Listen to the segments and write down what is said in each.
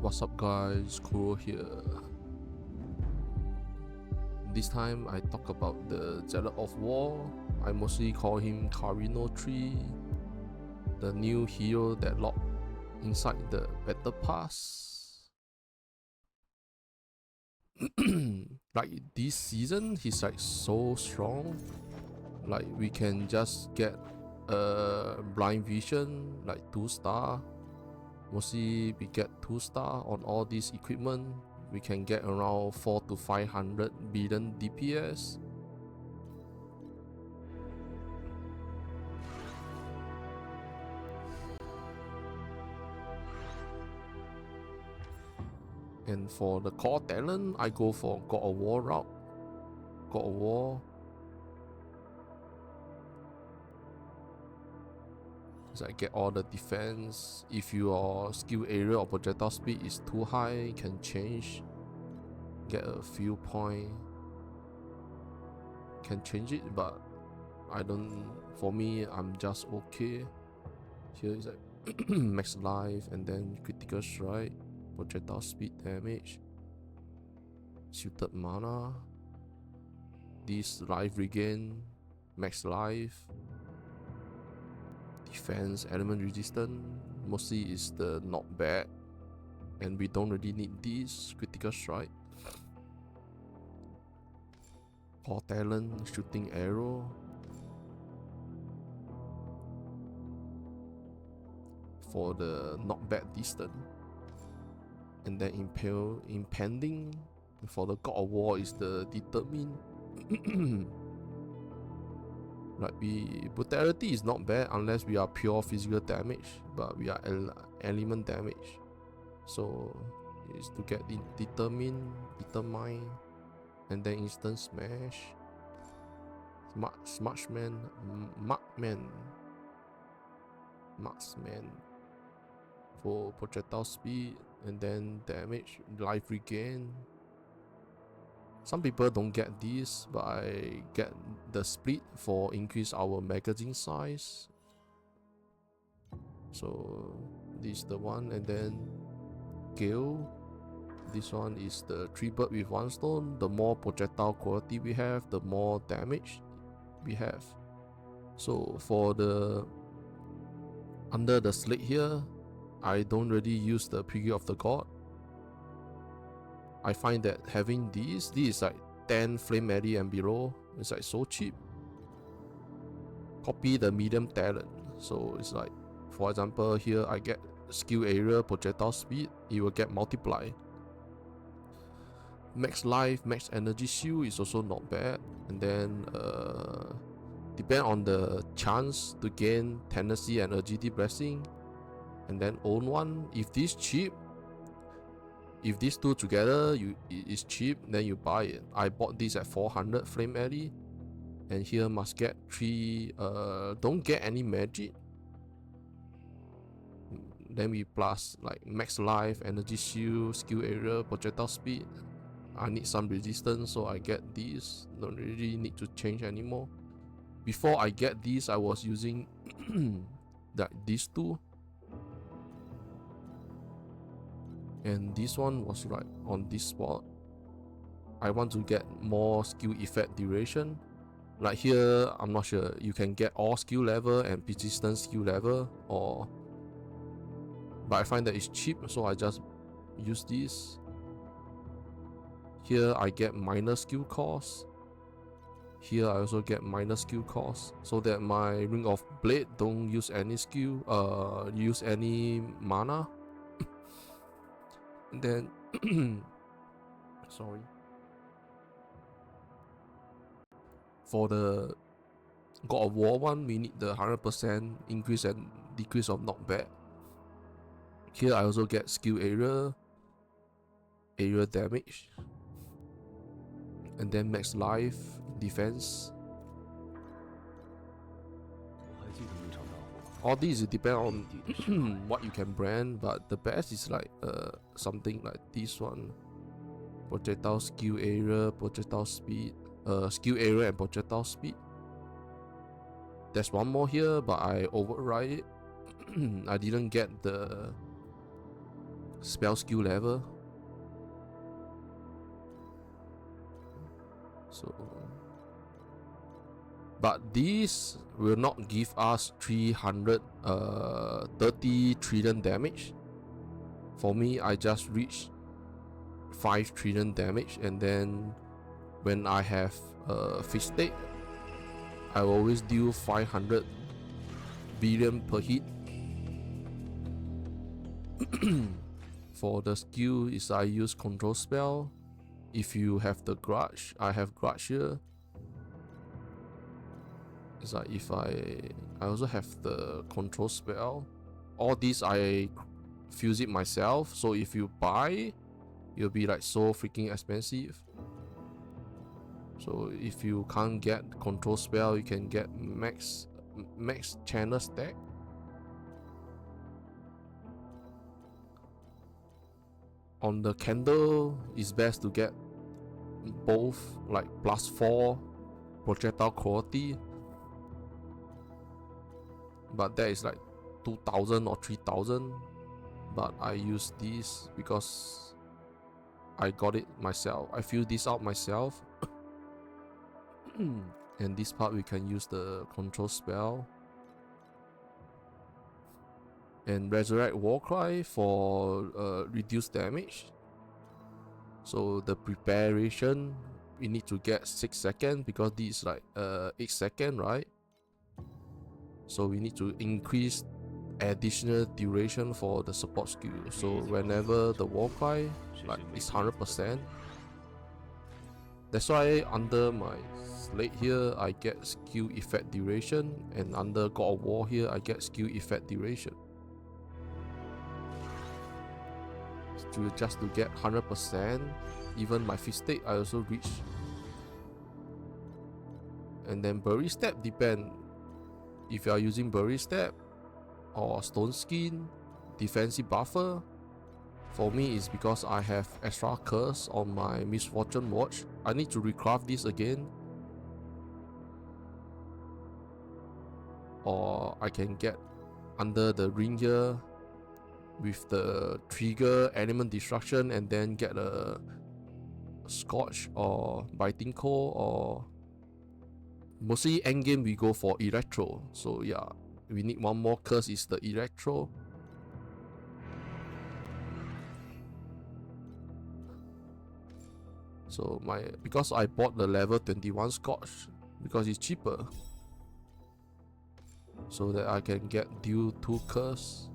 What's up guys, Kuro here. This time I talk about the Zealot of War. I mostly call him Carino 3, the new hero that locked inside the Battle Pass. Like this season, he's like so strong. Like we can just get blind vision, like 2-star. Mostly we get 2-star on all these equipment. We can get around 4 to 500 billion DPS. And for the core talent, I go for God of War route. God of War. So I get all the defense. If your skill area or projectile speed is too high, can change. Get a few points. Can change it, but I don't. For me, I'm just okay. Here is like max life and then critical strike, projectile speed damage, suited mana. This life regain, max life. Defense, element resistant, mostly is the not bad, and we don't really need this. Critical strike, core talent, shooting arrow. For the not bad distant, and then impending. For the God of War is the determine. Like brutality is not bad unless we are pure physical damage, but we are element damage. So is to get determine, and then instant smash. Marksman, for projectile speed, and then damage, life regain. Some people don't get this, but I get the split for increase our magazine size. So this is the one, and then Gale. This one is the 3 bird with 1 stone. The more projectile quality we have, the more damage we have. So for the under the Slate here, I don't really use the Preview of the God. I find that having this is like 10 flame melee and below. It's like so cheap. Copy the medium talent. So it's like, for example, here I get skill area, projectile speed. It will get multiply. Max life, max energy shield is also not bad. And then depend on the chance to gain tendency and agility blessing. And then own one. If this cheap, if these two together is cheap, then you buy it. I bought this at 400 flame melee, and here must get 3. Don't get any magic. Then we plus like max life, energy shield, skill area, projectile speed. I need some resistance, so I get these. Don't really need to change anymore. Before I get these, I was using that these two. And this one was like on this spot. I want to get more skill effect duration. Like here, I'm not sure. You can get all skill level and persistence skill level, or but I find that it's cheap, so I just use this. Here I get minor skill cost. Here I also get minor skill cost, so that my Ring of Blade don't use any skill, use any mana. And then sorry. For the God of War one, we need the 100% increase and decrease of knockback. Here I also get skill area damage, and then max life, defense. All these depend on what you can brand, but the best is like something like this one. Projectile skill area, projectile speed, skill area and projectile speed. There's one more here, but I override it. I didn't get the spell skill level. So, but this will not give us 330 trillion damage. For me, I just reached 5 trillion damage, and then when I have fixed state, I always deal 500 billion per hit. For the skill is I use control spell. If you have the grudge, I have grudge here. It's like if I also have the control spell. All these I fuse it myself. So if you buy, it'll be like so freaking expensive. So if you can't get control spell, you can get max channel stack. On the candle, it's best to get both, like +4 projectile quality, but that is like 2000 or 3000. But I use this because I got it myself. I feel this out myself. And this part we can use the control spell. And Resurrect Warcry for reduced damage. So the preparation, we need to get 6 seconds because this is like 8 seconds, right? So we need to increase additional duration for the support skill. So whenever the Warcry like is 100%, that's why under my Slate here I get skill effect duration, and under God of War here I get skill effect duration. Just to get 100%, even my fifth state I also reach. And then Bury Step depend. If you are using Bury Step or Stone Skin, defensive buffer. For me it's because I have extra curse on my Misfortune Watch. I need to recraft this again. Or I can get under the ring here with the trigger element destruction and then get a Scorch or Biting Cold, or mostly endgame we go for Electro. So yeah, we need one more curse, is the Electro. So because I bought the level 21 Scorch because it's cheaper, so that I can get deal 2 curse.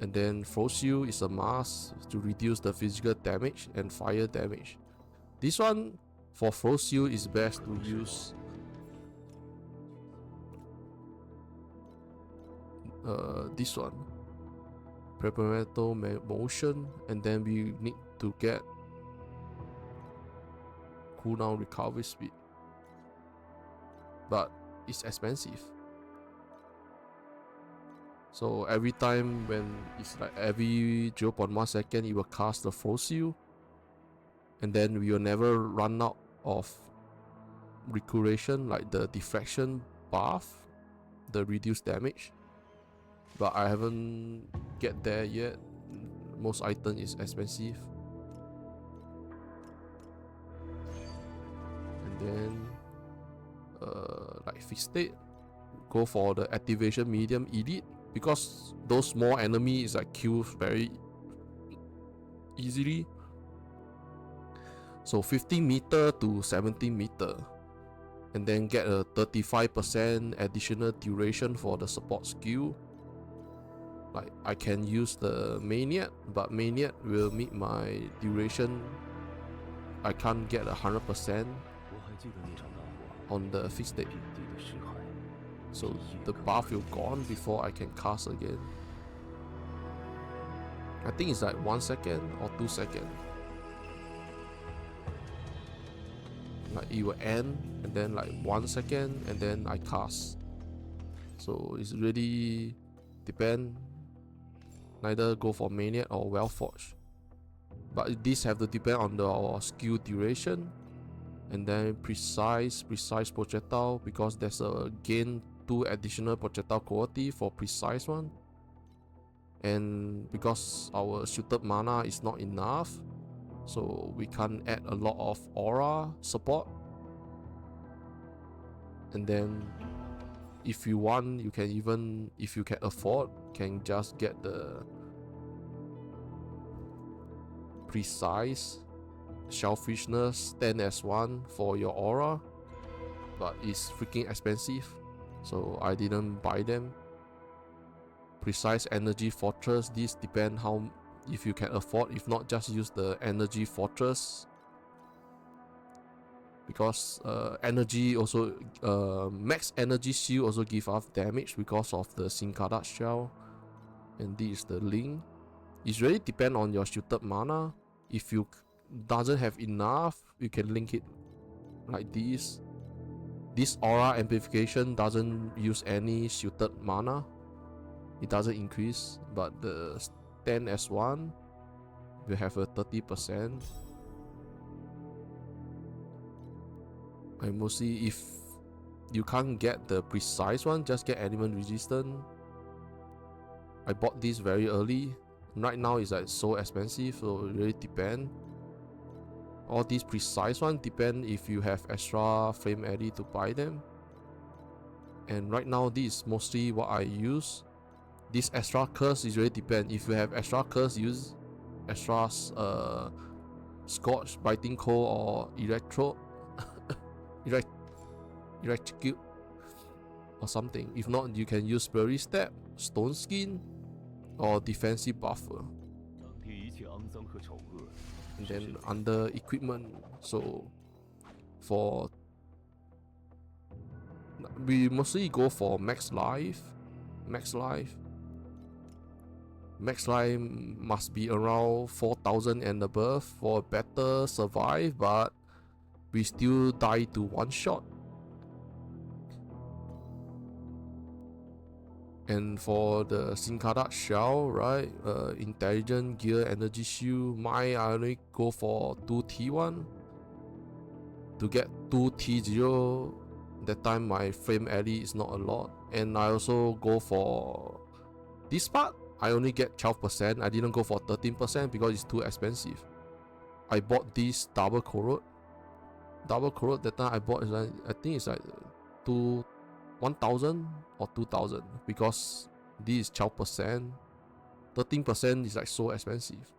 And then Frost Shield is a mask to reduce the physical damage and fire damage. This one for Frost Shield is best to use this one, Preparatory Motion, and then we need to get cooldown recovery speed, but it's expensive. So every time when it's like every 0.1 second, it will cast the Frost Shield, and then we will never run out of recuration, like the deflection buff, the reduced damage. But I haven't get there yet. Most item is expensive. And then like fixed state, go for the activation medium elite, because those small enemies is like kills very easily. So 15 meter to 17 meter, and then get a 35% additional duration for the support skill. Like I can use the Maniac, but Maniac will meet my duration. I can't get 100% on the fixed state. So the buff will gone before I can cast again. I think it's like 1 second or 2 seconds. Like it will end and then like 1 second and then I cast. So it's really depend. Neither go for Maniac or Wellforged. But this have to depend on our skill duration. And then precise projectile, because there's a gain 2 additional projectile quality for precise one. and because our shielded mana is not enough, so we can't add a lot of aura support. And then if you want, you can even, if you can afford, can just get the precise shellfishness 10s1 for your aura, but it's freaking expensive, so I didn't buy them. Precise energy fortress, this depend how, if you can afford. If not, just use the energy fortress, because energy also max energy shield also give off damage because of the Sinkada shell. And this is the link. It really depend on your shielded mana. If you doesn't have enough, you can link it like this. This aura amplification doesn't use any shielded mana, it doesn't increase, but the 10s1 will have a 30%. I mostly, if you can't get the precise one, just get element resistant. I bought this very early. Right now it's like so expensive, so it really depend. All these precise one depend if you have extra flame eddy to buy them. And right now this is mostly what I use. This extra curse is really depend. If you have extra curse, use extra Scorch, Biting Cold, or Electrocute or something. If not, you can use Spirit Step, Stone Skin, or Defensive Buffer. And then under equipment, so for we mostly go for max life. Max life must be around 4,000 and above for better survive, but we still die to one shot. And for the Sinkada shell, right, intelligent gear energy shield, I only go for 2T1 to get 2T0. That time my frame eddy is not a lot, and I also go for this part. I only get 12%. I didn't go for 13% because it's too expensive. I bought this double corrode. That time I bought is like, I think it's like 1,000 or 2,000, because this is 12%. 13% is like so expensive.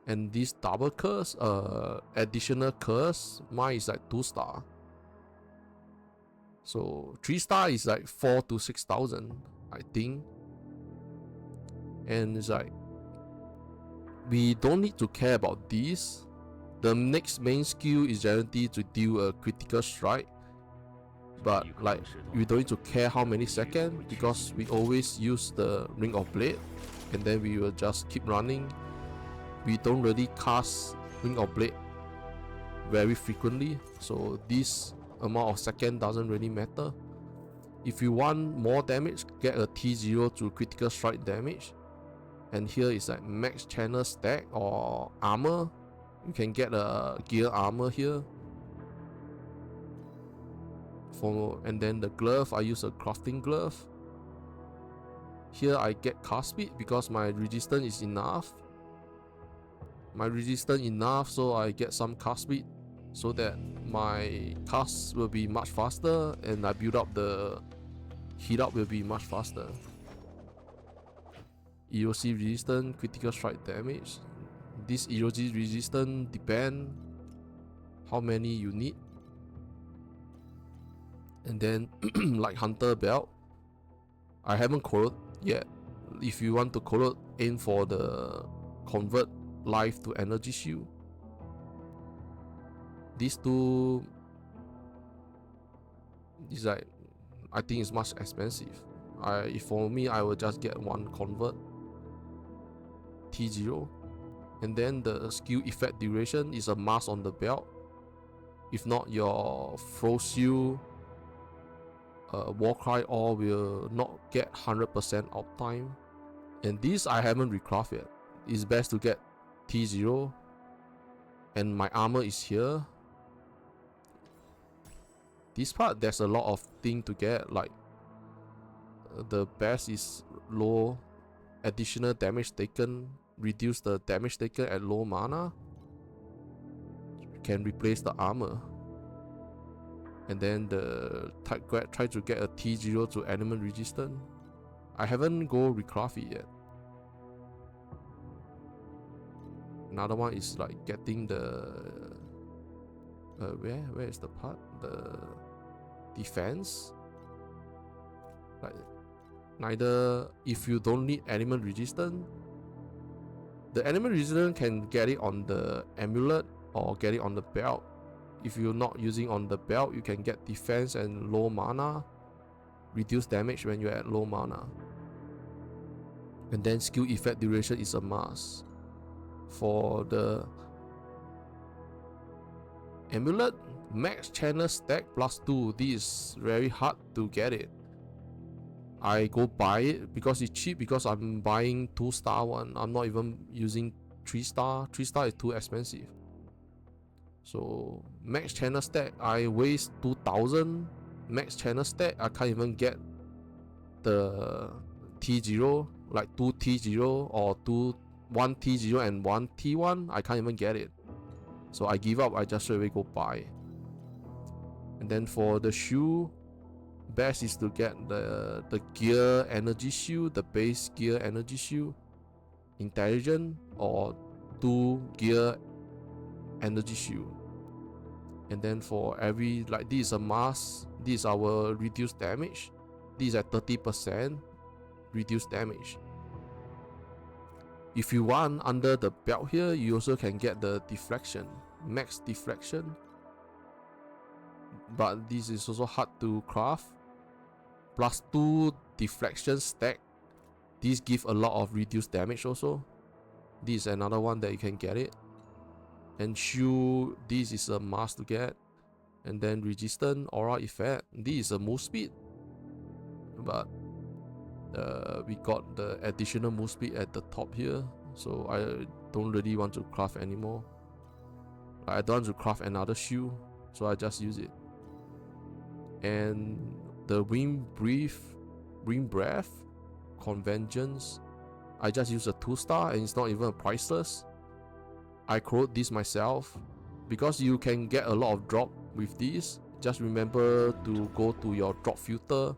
And this double curse, additional curse, mine is like 2-star. So 3-star is like 4,000 to 6,000, I think. And it's like, we don't need to care about this. The next main skill is guaranteed to deal a critical strike, but like we don't need to care how many seconds, because we always use the Ring of Blade, and then we will just keep running. We don't really cast Ring of Blade very frequently, so this amount of second doesn't really matter. If you want more damage, get a T0 to critical strike damage. And here is like max channel stack or armor. You can get a gear armor here. And then the glove, I use a crafting glove. Here I get cast speed because my resistance is enough. So I get some cast speed so that my cast will be much faster, and I build up the heat up will be much faster. Erosive resistance, critical strike damage. This erosive resistance depend how many you need. And then like Hunter Belt, I haven't corrode yet. If you want to corrode, aim for the convert life to energy shield. These two is like, I think it's much expensive. For me, I will just get one convert T0. And then the skill effect duration is a must on the belt. If not, your frost shield, Warcry all will not get 100% uptime. And this I haven't recraft yet. It's best to get T0. And my armor is here. This part, there's a lot of thing to get, like the best is low additional damage taken, reduce the damage taken at low mana, can replace the armor. And then the try to get a T0 to element resistant. I haven't go recraft it yet. Another one is like getting the where is the part? The defense. Like neither, if you don't need element resistant, the element resistant can get it on the amulet or get it on the belt. If you're not using on the belt, you can get defense and low mana, reduce damage when you're at low mana. And then skill effect duration is a must. For the amulet, max channel stack +2. This is very hard to get it. I go buy it because it's cheap, because I'm buying 2-star one. I'm not even using 3-star. 3-star is too expensive. So max channel stack, I waste 2000. Max channel stack, I can't even get the T0, like 2 T0 or 1 T0 and 1 T1. I can't even get it. So I give up. I just straight away go buy. And then for the shoe, best is to get the gear energy shoe, the base gear energy shoe, intelligent, or 2 gear energy shoe. And then for every, like, this is a mask, this is our reduced damage, this is at 30% reduced damage. If you want under the belt here, you also can get the deflection, max deflection, but this is also hard to craft. +2 deflection stack, these give a lot of reduced damage also. This is another one that you can get it. And shoe, this is a must to get. And then resistant aura effect, this is a move speed, but we got the additional move speed at the top here, so I don't really want to craft anymore. I don't want to craft another shoe, so I just use it. And the wind breath conventions, I just use a 2-star and it's not even priceless. I create this myself because you can get a lot of drop with this. Just remember to go to your drop filter,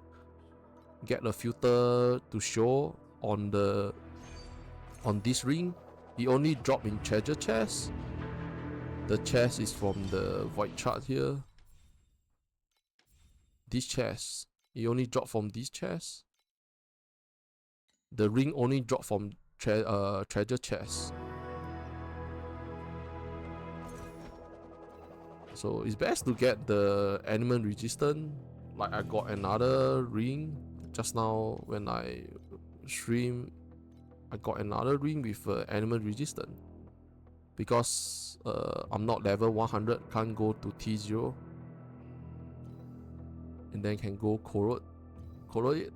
get the filter to show on this ring. It only drop in treasure chest. The chest is from the void chart here. This chest, it only drop from this chest. The ring only drop from treasure chest. So it's best to get the element resistant. Like I got another ring just now when I stream. I got another ring with element resistant because I'm not level 100, can't go to T0, and then can go corrode it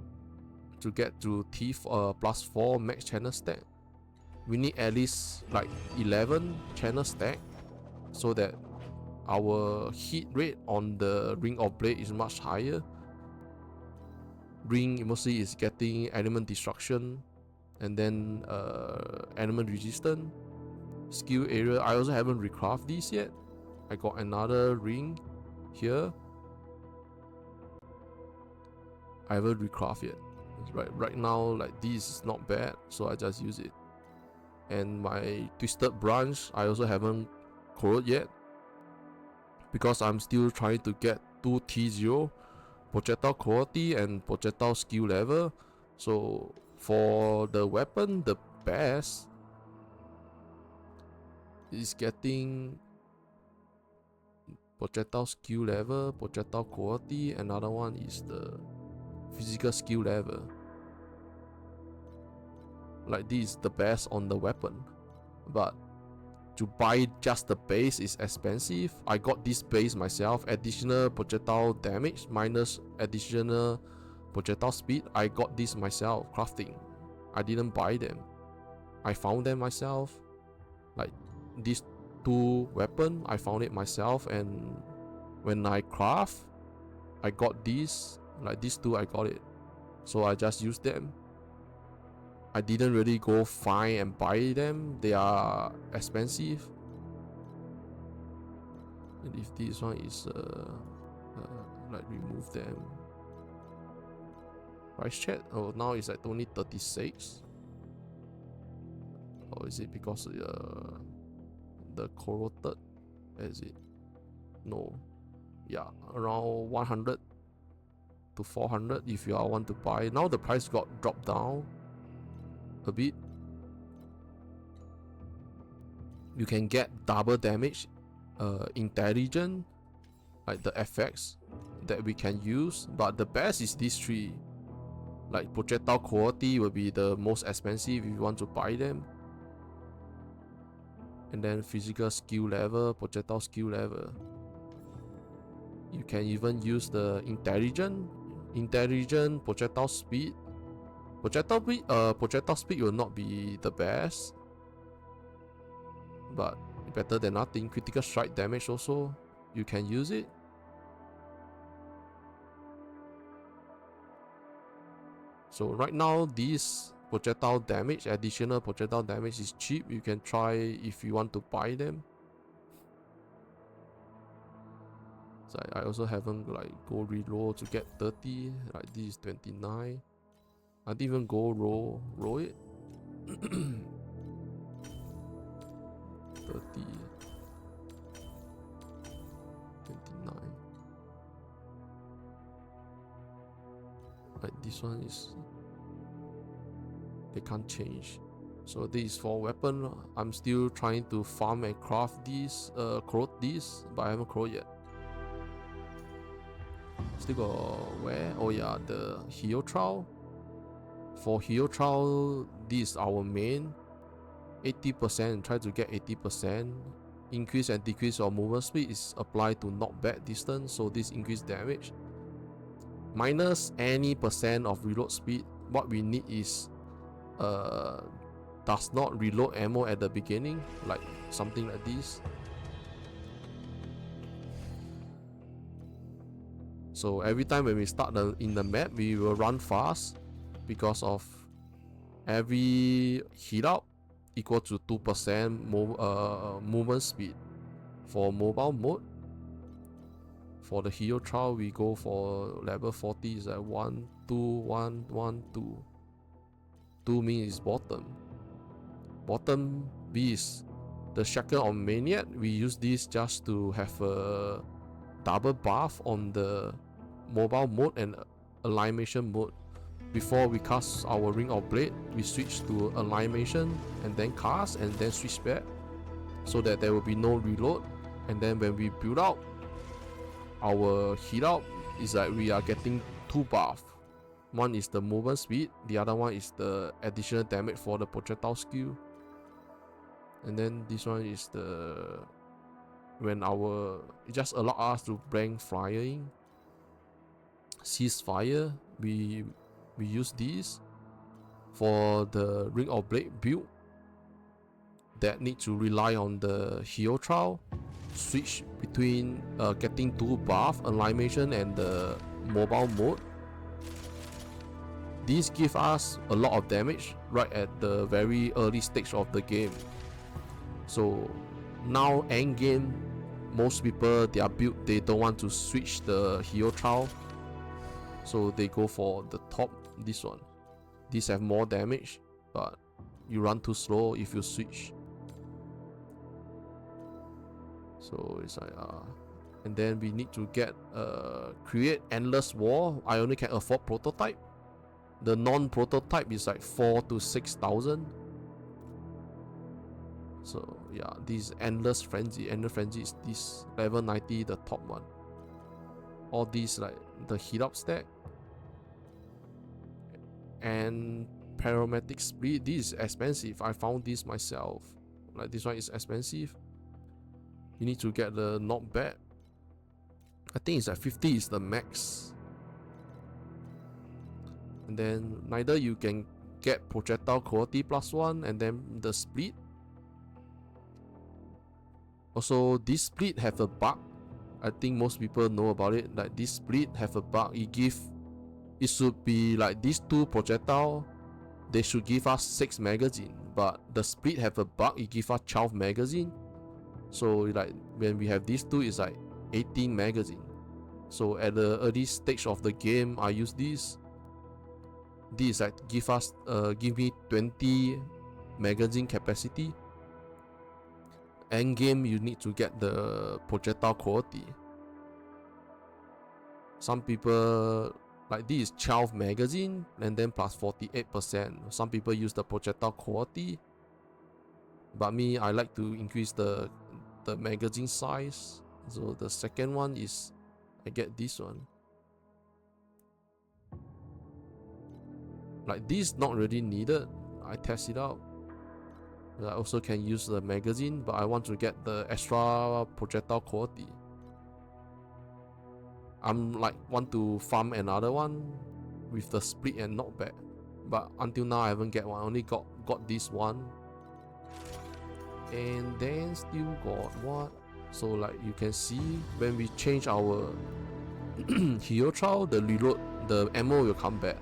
to get to T +4 max channel stack. We need at least like 11 channel stack so that our hit rate on the ring of blade is much higher. Ring mostly is getting element destruction and then element resistant. Skill area, I also haven't recraft these yet. I got another ring here. I haven't recraft yet. Right now, like, this is not bad, so I just use it. And my twisted branch, I also haven't corrode yet because I'm still trying to get 2 T0 projectile quality and projectile skill level. So for the weapon, the best is getting projectile skill level, projectile quality. Another one is the physical skill level. Like, this is the best on the weapon, but to buy just the base is expensive. I got this base myself, additional projectile damage minus additional projectile speed. I got this myself crafting. I didn't buy them, I found them myself. Like these 2 weapon, I found it myself, and when I craft, I got these. Like these 2, I got it, so I just use them. I didn't really go find and buy them. They are expensive. And if this one is like remove them. Price check. Oh, now it's at only 36. Or is it because the corroded? Is it? No. Yeah, around 100 to 400 if you want to buy. Now the price got dropped down a bit. You can get double damage, intelligent, like the effects that we can use, but the best is these three. Like projectile quality will be the most expensive if you want to buy them, and then physical skill level, projectile skill level. You can even use the intelligent projectile speed. Projectile speed will not be the best, but better than nothing. Critical strike damage also, you can use it. So right now this projectile damage, additional projectile damage is cheap. You can try if you want to buy them. So I also haven't like go reroll to get 30. Like this is 29. I didn't even go roll it. 30. Like this one is, they can't change. So this is for weapon. I'm still trying to farm and craft these, corrode these, but I haven't corrode yet. Still got where? Oh yeah, the hero trial. For hero trial, this is our main. 80%, try to get 80%. Increase and decrease of movement speed is applied to knockback distance, so this increase damage. Minus any percent of reload speed. What we need is does not reload ammo at the beginning, like something like this. So every time when we start in the map, we will run fast because of every hit up equal to 2% movement speed for mobile mode. For the hero trial, we go for level 40 is at 1, 2, 1, 1, 2. 2 means bottom. Bottom B is the Shackle of Maniac. We use this just to have a double buff on the mobile mode and alignment mode. Before we cast our Ring of Blade, we switch to alignment and then cast and then switch back, so that there will be no reload. And then when we build out our hit out, is like we are getting 2 buff. One is the movement speed, the other one is the additional damage for the projectile skill. And then this one is the when it just allow us to blank flying. Ceasefire, we use this for the Ring of Blade build that need to rely on the hero trial. Switch between getting 2 buff, alignment and the mobile mode. These give us a lot of damage right at the very early stage of the game. So now end game, most people their build, they don't want to switch the hero trial, so they go for the top, this one. These have more damage, but you run too slow if you switch. So it's like and then we need to get create endless war. I only can afford prototype. The non-prototype is like 4,000 to 6,000. So yeah, this endless frenzy. Endless frenzy is this level 90, the top one. All these like the heat up stack and paramedic speed. This is expensive. I found this myself. Like this one is expensive. You need to get the knockback. I think it's like 50 is the max. And then neither you can get projectile quality +1 and then the split. Also, this split have a bug. I think most people know about it. Like this split have a bug. It should be like these 2 projectile they should give us 6 magazine, but the split have a bug, it give us 12 magazine. So like when we have these two, it's like 18 magazine. So at the early stage of the game, I use this. This like give me 20 magazine capacity. End game, you need to get the projectile quality. Some people like this is 12 magazine and then plus 48%. Some people use the projectile quality, but me, I like to increase the magazine size. So the second one is I get this one. Like this not really needed. I test it out. I also can use the magazine, but I want to get the extra projectile quality. I'm like want to farm another one with the split and knockback, but until now I haven't get one. I only got this one, and then still got what? So like you can see when we change our hero trial, the reload, the ammo will come back.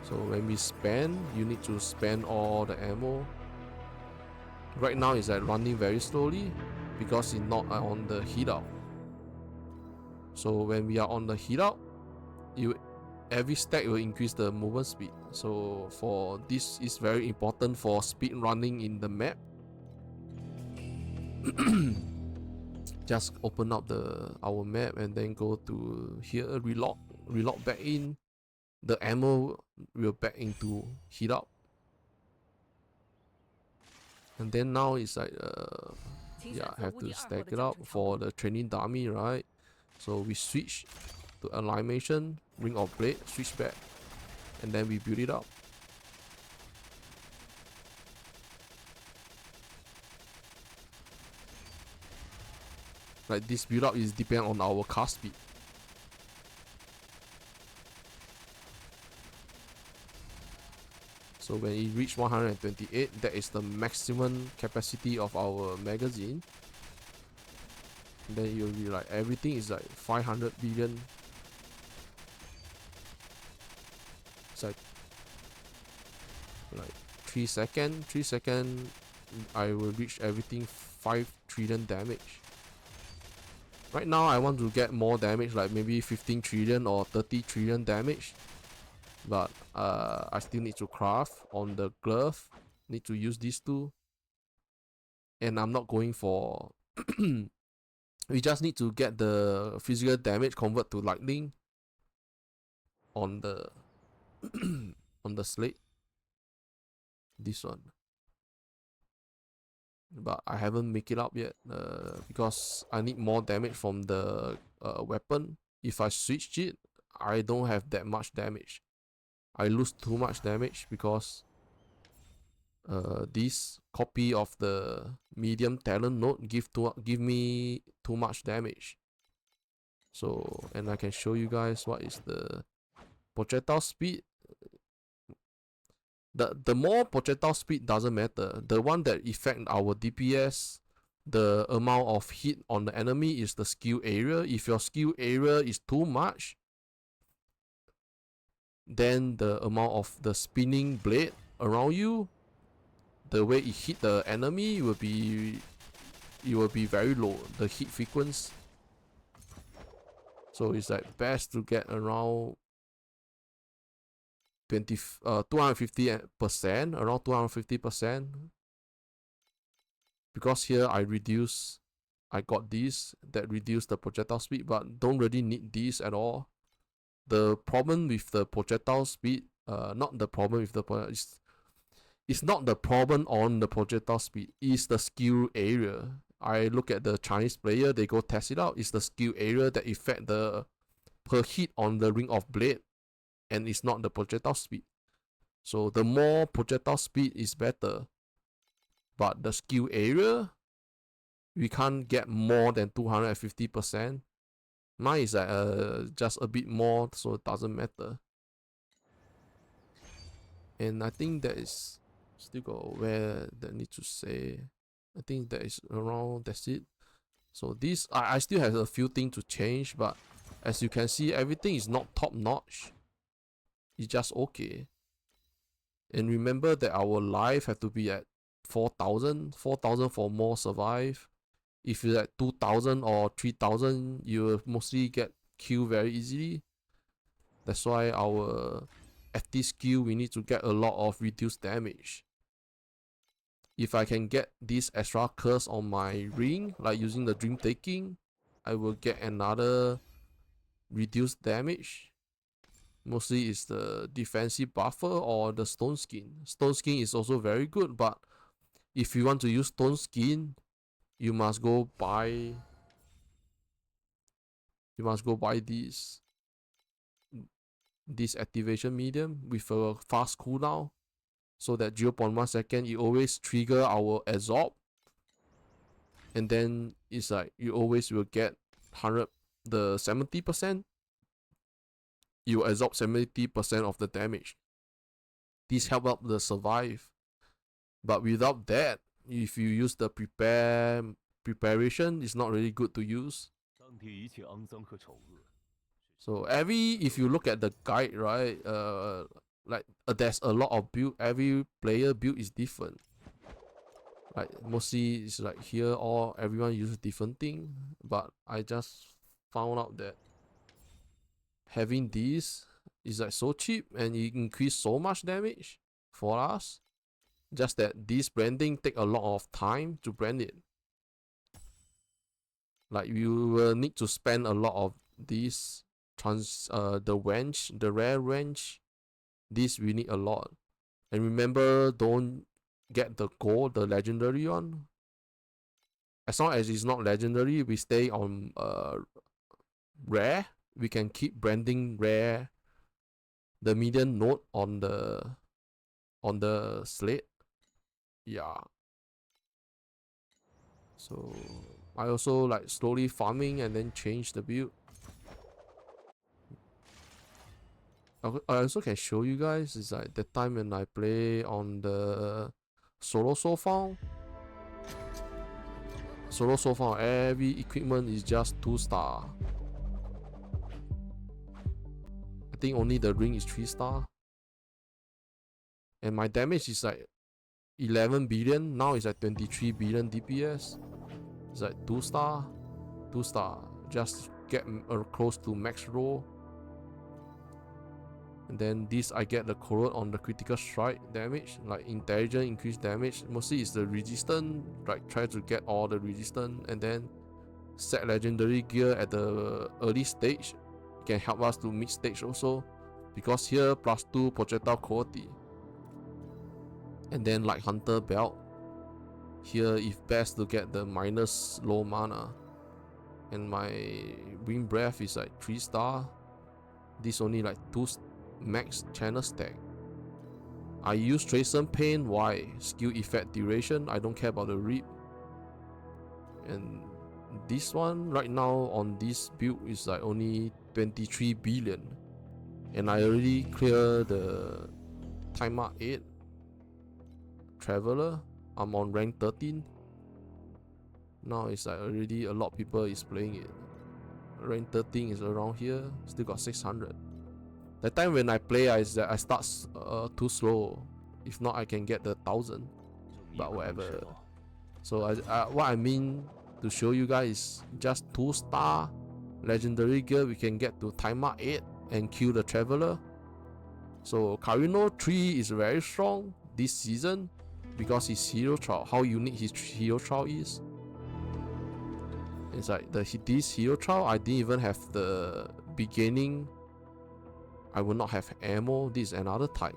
So when we spend, you need to spend all the ammo. Right now it's like running very slowly because it's not on the heat out. So when we are on the heat out, every stack will increase the movement speed. So for this is very important for speed running in the map. Just open up our map and then go to here, reload back in. The ammo will back into heat up. And then now it's like yeah, I have to stack it up for the training dummy, right? So we switch to animation, ring of blade, switch back, and then we build it up. Like this build up is depend on our cast speed. So when it reach 128, that is the maximum capacity of our magazine. And then you'll be like everything is like 500 billion. It's like 3 seconds, I will reach everything 5 trillion damage. Right now I want to get more damage, like maybe 15 trillion or 30 trillion damage. But I still need to craft on the glove. Need to use these two. And I'm not going for we just need to get the physical damage convert to lightning on the on the slate. This one. But I haven't make it up yet because I need more damage from the weapon. If I switch it, I don't have that much damage. I lose too much damage because this copy of the medium talent node give me too much damage. So, and I can show you guys what is the projectile speed. The more projectile speed doesn't matter. The one that affect our DPS, the amount of hit on the enemy is the skill area. If your skill area is too much, then the amount of the spinning blade around you, the way it hit the enemy will be very low, the hit frequency. So it's like best to get around 250%, around 250%. Because here I got this that reduce the projectile speed, but don't really need this at all. The problem with the projectile speed, not the problem with the it's not the problem on the projectile speed, it's the skill area. I look at the Chinese player, they go test it out. It's the skill area that affect the per hit on the ring of blade, and it's not the projectile speed. So the more projectile speed is better, but the skill area, we can't get more than 250%. Mine is just a bit more, so it doesn't matter. And I think that is still got where that need to say. I think that is around, that's it. So this, I still have a few things to change, but as you can see, everything is not top notch. It's just okay. And remember that our life have to be at 4,000 for more survive. If you're at 2,000 or 3,000, you will mostly get killed very easily. That's why our FT skill, we need to get a lot of reduced damage. If I can get this extra curse on my ring, like using the Dream Taking, I will get another reduced damage. Mostly is the defensive buffer or the Stone Skin. Stone Skin is also very good, but if you want to use Stone Skin, you must go buy this activation medium with a fast cooldown, so that 0.1 second it always trigger our absorb, and then it's like you always will get 70%. You absorb 70% of the damage. This help up the survive. But without that, if you use the preparation, it's not really good to use. So if you look at the guide, right, there's a lot of build. Every player build is different. Like mostly it's like here, everyone uses different thing. But I just found out that having this is like so cheap and it increase so much damage for us. Just that this branding take a lot of time to brand it. Like you will need to spend a lot of this the Wedge, the rare Wedge. This we need a lot. And remember, don't get the gold, the legendary one. As long as it's not legendary, we stay on rare. We can keep branding rare, the median note on the slate. Yeah. So I also like slowly farming and then change the build. I also can show you guys, it's like the time when I play on the solo so far. Every equipment is just 2-star. I think only the ring is 3-star. And my damage is like 11 billion. Now it's like 23 billion DPS. It's like 2-star. Just get close to max roll. And then this I get the corrode on the critical strike damage, like intelligent increased damage. Mostly it's the resistance, like try to get all the resistance, and then set legendary gear at the early stage. It can help us to mid stage also, because here +2 projectile quality. And then like Hunter belt, here if best to get the minus low mana. And my wind breath is like 3-star. This only like 2 max channel stack. I use Tracer Pain. Why? Skill effect duration. I don't care about the rip. And this one right now on this build is like only 23 billion. And I already clear the timer 8 Traveler. I'm on rank 13. Now it's like already a lot of people is playing it. Rank 13 is around here. Still got 600. That time when I play, I start too slow. If not, I can get the 1,000. But whatever. So what I mean to show you guys is just 2-star legendary gear. We can get to timer 8 and kill the Traveler. So Carino 3 is very strong this season because his hero trial. How unique his hero trial is. It's like this hero trial. I didn't even have the beginning. I will not have ammo. This is another type.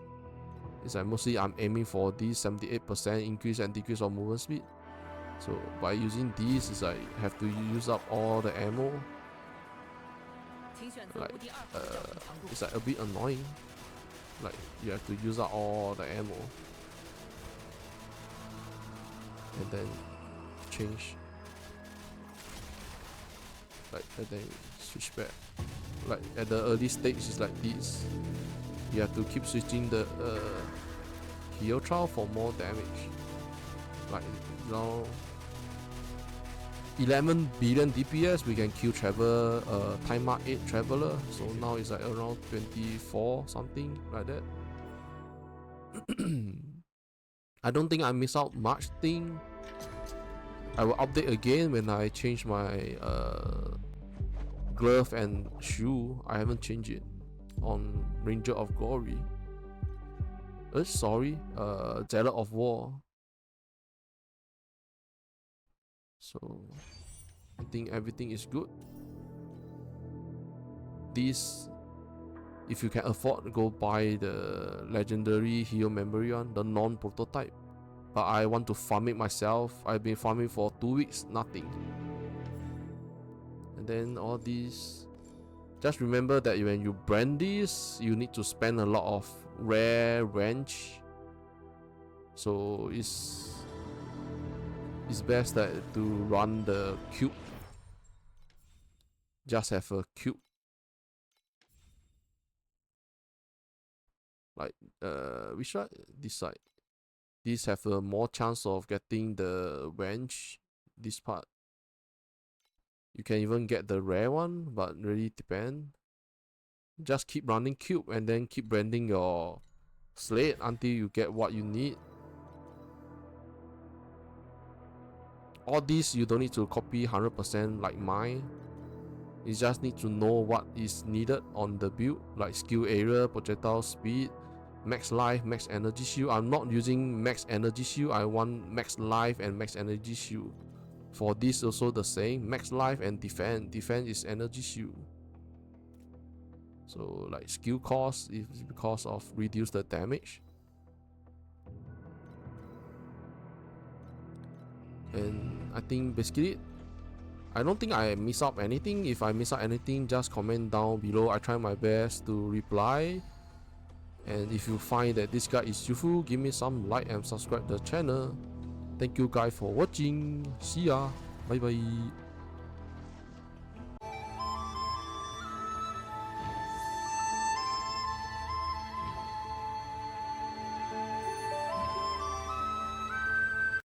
It's like mostly I'm aiming for this 78% increase and decrease of movement speed. So by using these, it's like have to use up all the ammo. Like it's like a bit annoying. Like you have to use up all the ammo. And then change. Like and then switch back. Like at the early stage is like this. You have to keep switching the hero trial for more damage. Like now 11 billion DPS, we can kill timer 8 Traveler. So now it's like around 24 something like that. I don't think I miss out much thing. I will update again when I change my glove and shoe. I haven't changed it on Ranger of Glory. Sorry, Zealot of War. So I think everything is good. This, if you can afford, go buy the legendary hero memory one, the non-prototype. But I want to farm it myself. I've been farming for 2 weeks, nothing. And then all these, just remember that when you brand this, you need to spend a lot of rare wrench. So it's best that to run the cube. Just have a cube. Like which one? This side. These have a more chance of getting the wrench. This part. You can even get the rare one, but really depend. Just keep running cube and then keep branding your slate until you get what you need. All these you don't need to copy 100% like mine. You just need to know what is needed on the build, like skill area, projectile speed, max life, max energy shield. I'm not using max energy shield. I want max life and max energy shield. For this also the same, max life and defense. Defense is energy shield. So like skill cost is because of reduce the damage. And I think basically I don't think I miss out anything. If I miss out anything, just comment down below. I try my best to reply. And if you find that this guide is useful, give me some like and subscribe to the channel. Thank you guys for watching. See ya. Bye bye.